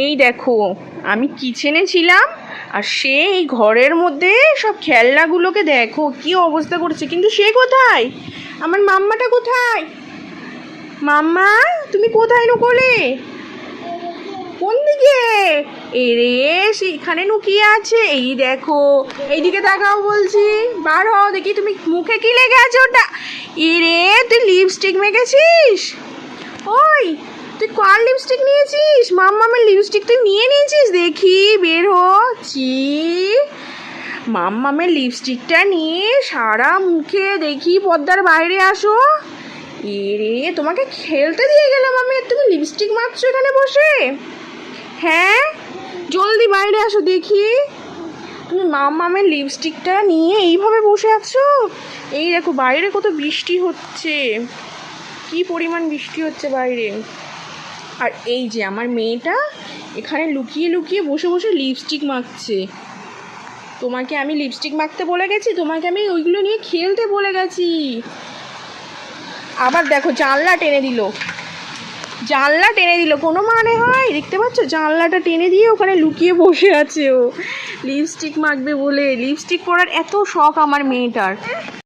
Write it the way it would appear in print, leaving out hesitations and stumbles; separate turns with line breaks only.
এই দেখো, আমি কিচেনে ছিলাম আর সে এই ঘরের মধ্যে সব খেলনাগুলোকে দেখো কি অবস্থা করছে। কিন্তু সে কোথায়? আমার মাম্মাটা কোথায়? মাম্মা, তুমি কোথায় লুকোলে? কোন দিকে? এরে, সে এখানে লুকিয়ে আছে। এই দেখো, এইদিকে তাকাও বলছি। বার হও দেখি, তুমি মুখে কি লেগে আছে ওটা? এরে, তুই লিপস্টিক মেখেছিস? ওই, তুই কার লিপস্টিক নিয়েছিস? মাম্মামের লিপস্টিক তুই নিয়ে নিয়েছিস? দেখি, বের হ। ছি, মাম্মামের লিপস্টিকটা নিয়ে সারা মুখে দেখি পর্দার বাইরে আসো। এরে, তোমাকে খেলতে দিয়ে গেলাম আমি, আর তুমি লিপস্টিক মাখছো এখানে বসে? হ্যাঁ, জলদি বাইরে আসো দেখি। তুমি মাম্মামের লিপস্টিকটা নিয়ে এইভাবে বসে আছো? এই দেখো, বাইরে কত বৃষ্টি হচ্ছে, কি পরিমাণ বৃষ্টি হচ্ছে বাইরে। আর এই যে আমার মেয়েটা এখানে লুকিয়ে লুকিয়ে বসে বসে লিপস্টিক মাখছে। তোমাকে আমি লিপস্টিক মাখতে বলে গেছি? তোমাকে আমি ওইগুলো নিয়ে খেলতে বলে গেছি। আবার দেখো, জানলা টেনে দিল, জানলা টেনে দিল, কোনো মানে হয়? দেখতে পাচ্ছ, জানলাটা টেনে দিয়ে ওখানে লুকিয়ে বসে আছে ও লিপস্টিক মাখবে বলে। লিপস্টিক পরার এত শখ আমার মেয়েটার।